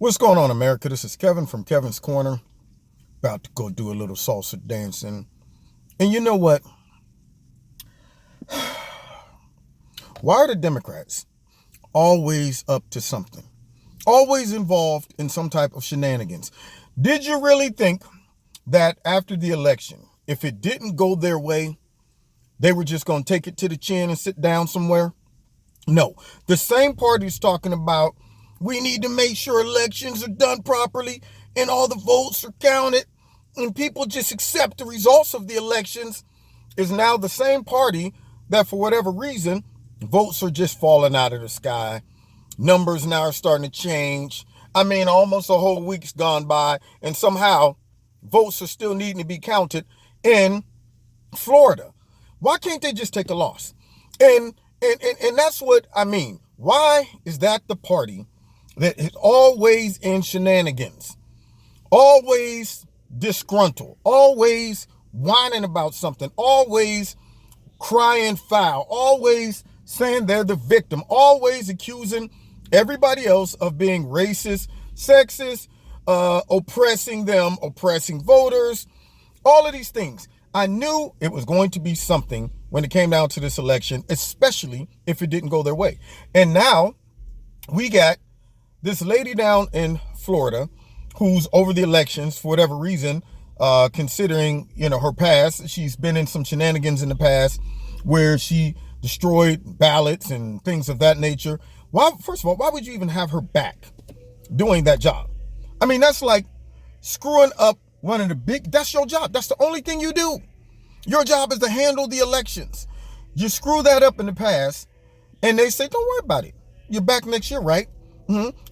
What's going on, America? This is Kevin from Kevin's Corner. About to go do a little salsa dancing. And you know what? Why are the Democrats always up to something? Always involved in some type of shenanigans. Did you really think that after the election, if it didn't go their way, they were just going to take it to the chin and sit down somewhere? No. The same party's talking about we need to make sure elections are done properly and all the votes are counted and people just accept the results of the elections is now the same party that for whatever reason, votes are just falling out of the sky. Numbers now are starting to change. I mean, almost a whole week's gone by and somehow votes are still needing to be counted in Florida. Why can't they just take a loss? And that's what I mean. Why is that the party that is always in shenanigans, always disgruntled, always whining about something, always crying foul, always saying they're the victim, always accusing everybody else of being racist, sexist, oppressing them, oppressing voters, all of these things. I knew it was going to be something when it came down to this election, especially if it didn't go their way. And now we got this lady down in Florida who's over the elections for whatever reason, considering, her past. She's been in some shenanigans in the past where she destroyed ballots and things of that nature. Why, first of all, why would you even have her back doing that job? I mean, that's like screwing up that's your job. That's the only thing you do. Your job is to handle the elections. You screw that up in the past and they say, don't worry about it. You're back next year, right?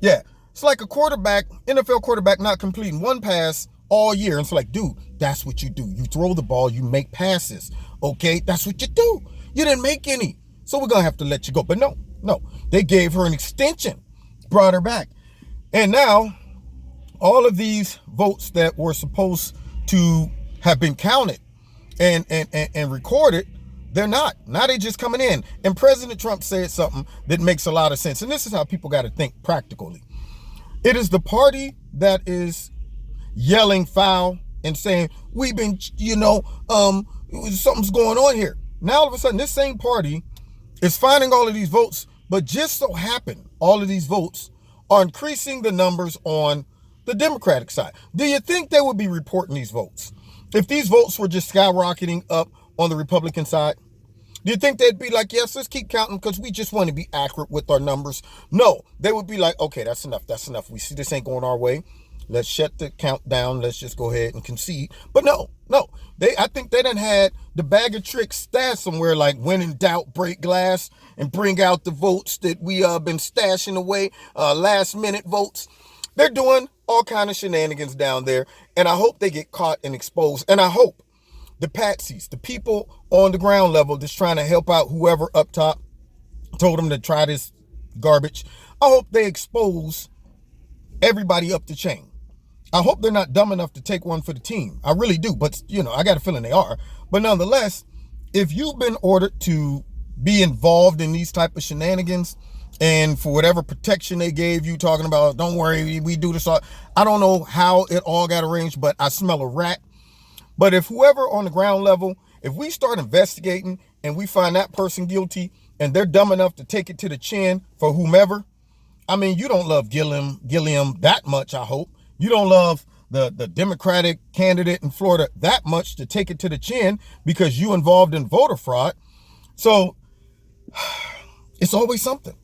Yeah. It's like a quarterback, NFL quarterback, not completing one pass all year. And it's like, dude, that's what you do. You throw the ball, you make passes. Okay, that's what you do. You didn't make any. So we're going to have to let you go. But no. They gave her an extension, brought her back. And now all of these votes that were supposed to have been counted and recorded, they're not. Now they're just coming in. And President Trump said something that makes a lot of sense. And this is how people got to think practically. It is the party that is yelling foul and saying, we've been, something's going on here. Now all of a sudden, this same party is finding all of these votes, but just so happen all of these votes are increasing the numbers on the Democratic side. Do you think they would be reporting these votes if these votes were just skyrocketing up on the Republican side? Do you think they'd be like, yes, let's keep counting because we just want to be accurate with our numbers? No, they would be like, okay, that's enough. We see this ain't going our way. Let's shut the count down. Let's just go ahead and concede. But no. I think they done had the bag of tricks stashed somewhere, like when in doubt, break glass and bring out the votes that we been stashing away, last minute votes. They're doing all kind of shenanigans down there. And I hope they get caught and exposed. And I hope the patsies, the people on the ground level just trying to help out whoever up top told them to try this garbage. I hope they expose everybody up the chain. I hope they're not dumb enough to take one for the team. I really do. But, I got a feeling they are. But nonetheless, if you've been ordered to be involved in these type of shenanigans and for whatever protection they gave you, talking about, don't worry, we do this all. I don't know how it all got arranged, but I smell a rat. But if whoever on the ground level, if we start investigating and we find that person guilty and they're dumb enough to take it to the chin for whomever, I mean, you don't love Gilliam that much, I hope. You don't love the Democratic candidate in Florida that much to take it to the chin because you involved in voter fraud. So it's always something.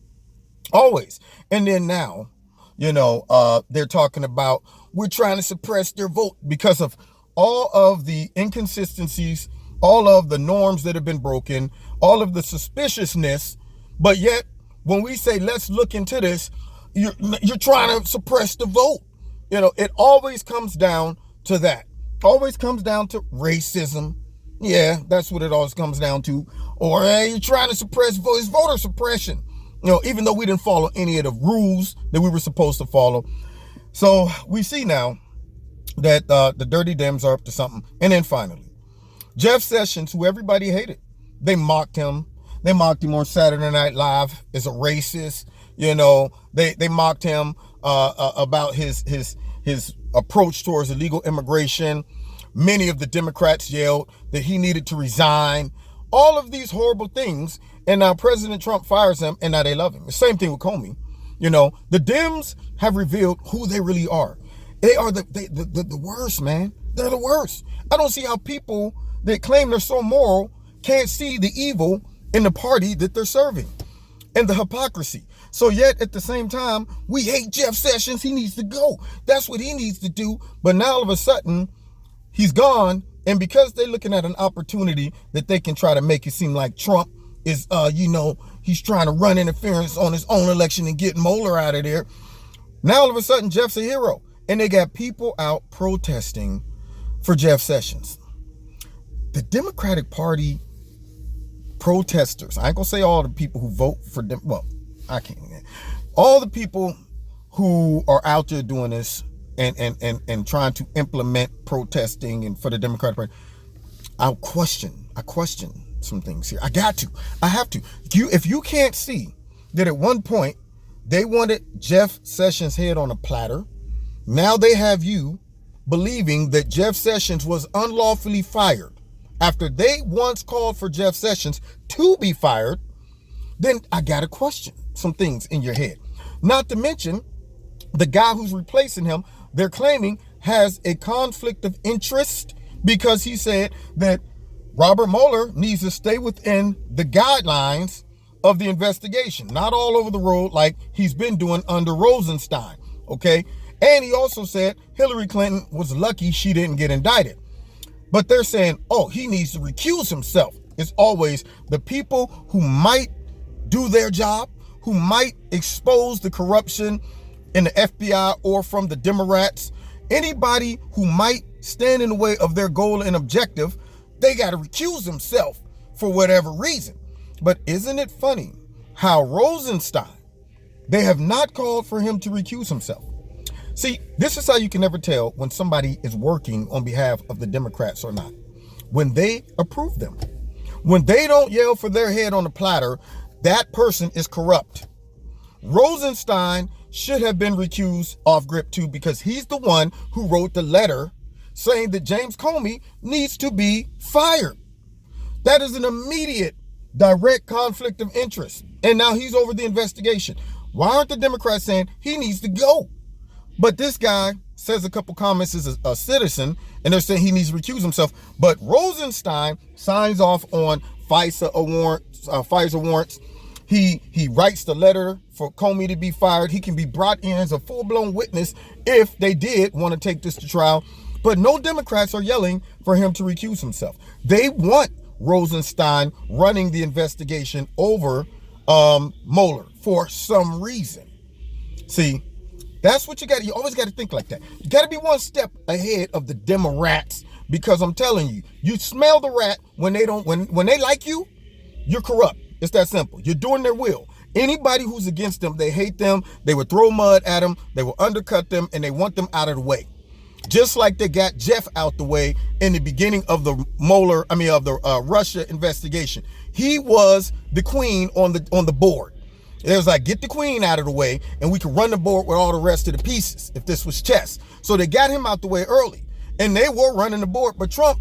Always. And then now, they're talking about we're trying to suppress their vote because of all of the inconsistencies, all of the norms that have been broken, all of the suspiciousness. But yet, when we say, let's look into this, you're trying to suppress the vote. It always comes down to that. Always comes down to racism. Yeah, that's what it always comes down to. Or you're trying to suppress voter suppression. Even though we didn't follow any of the rules that we were supposed to follow. So we see now that the dirty Dems are up to something. And then finally, Jeff Sessions, who everybody hated, they mocked him. They mocked him on Saturday Night Live as a racist. They mocked him about his approach towards illegal immigration. Many of the Democrats yelled that he needed to resign. All of these horrible things, and now President Trump fires him, and now they love him. The same thing with Comey. You know, the Dems have revealed who they really are. They are the worst, man. They're the worst. I don't see how people that claim they're so moral can't see the evil in the party that they're serving and the hypocrisy. So yet at the same time, we hate Jeff Sessions. He needs to go. That's what he needs to do. But now all of a sudden, he's gone. And because they're looking at an opportunity that they can try to make it seem like Trump is, he's trying to run interference on his own election and get Mueller out of there. Now all of a sudden, Jeff's a hero. And they got people out protesting for Jeff Sessions. The Democratic Party protesters, I ain't gonna say all the people who vote for them. Well, I can't. All the people who are out there doing this and trying to implement protesting and for the Democratic Party, I question some things here. I have to. If you can't see that at one point they wanted Jeff Sessions' head on a platter, now they have you believing that Jeff Sessions was unlawfully fired after they once called for Jeff Sessions to be fired, then I gotta question some things in your head. Not to mention the guy who's replacing him, they're claiming has a conflict of interest because he said that Robert Mueller needs to stay within the guidelines of the investigation, not all over the road like he's been doing under Rosenstein, okay? And he also said Hillary Clinton was lucky she didn't get indicted. But they're saying, oh, he needs to recuse himself. It's always the people who might do their job, who might expose the corruption in the FBI or from the Democrats. Anybody who might stand in the way of their goal and objective, they got to recuse themselves for whatever reason. But isn't it funny how Rosenstein, they have not called for him to recuse himself. See, this is how you can never tell when somebody is working on behalf of the Democrats or not. When they approve them. When they don't yell for their head on the platter, that person is corrupt. Rosenstein should have been recused off grip too because he's the one who wrote the letter saying that James Comey needs to be fired. That is an immediate direct conflict of interest. And now he's over the investigation. Why aren't the Democrats saying he needs to go? But this guy says a couple comments as a citizen, and they're saying he needs to recuse himself. But Rosenstein signs off on FISA warrants. He writes the letter for Comey to be fired. He can be brought in as a full-blown witness if they did want to take this to trial. But no Democrats are yelling for him to recuse himself. They want Rosenstein running the investigation over Mueller for some reason. See, that's what you always got to think like that. You got to be one step ahead of the Democrats because I'm telling you, you smell the rat when they don't, when they like you, you're corrupt. It's that simple. You're doing their will. Anybody who's against them, they hate them. They would throw mud at them. They will undercut them and they want them out of the way. Just like they got Jeff out the way in the beginning of the Russia investigation. He was the queen on the board. It was like, get the queen out of the way and we can run the board with all the rest of the pieces if this was chess. So they got him out the way early and they were running the board, but Trump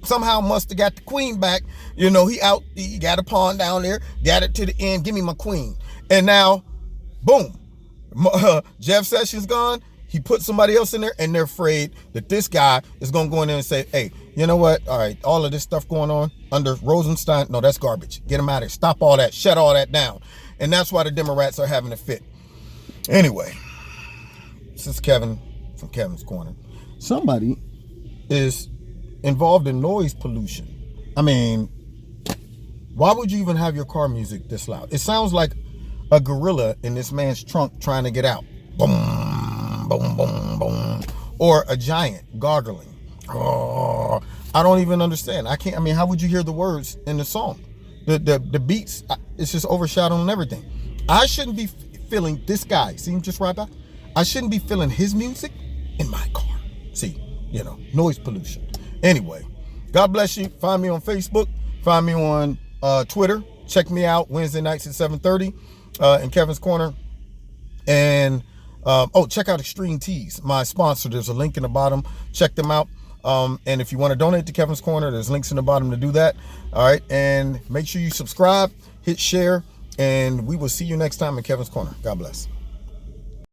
somehow must have got the queen back. You know, he got a pawn down there, got it to the end, give me my queen. And now, boom, Jeff Sessions gone. He put somebody else in there and they're afraid that this guy is going to go in there and say, hey, you know what? All right, all of this stuff going on under Rosenstein, no, that's garbage. Get him out of here. Stop all that. Shut all that down. And that's why the Democrats are having a fit. Anyway, this is Kevin from Kevin's Corner. Somebody is involved in noise pollution. I mean, why would you even have your car music this loud? It sounds like a gorilla in this man's trunk trying to get out. Boom, boom, boom, boom. Or a giant gargling. Oh, I don't even understand. How would you hear the words in the song? The beats, it's just overshadowing everything. I shouldn't be feeling this guy. See him just right by? I shouldn't be feeling his music in my car. See, noise pollution. Anyway, God bless you. Find me on Facebook. Find me on Twitter. Check me out Wednesday nights at 7:30 in Kevin's Corner. And Oh, check out Extreme Teas, my sponsor. There's a link in the bottom. Check them out. And if you want to donate to Kevin's Corner, there's links in the bottom to do that. All right. And make sure you subscribe, hit share, and we will see you next time in Kevin's Corner. God bless.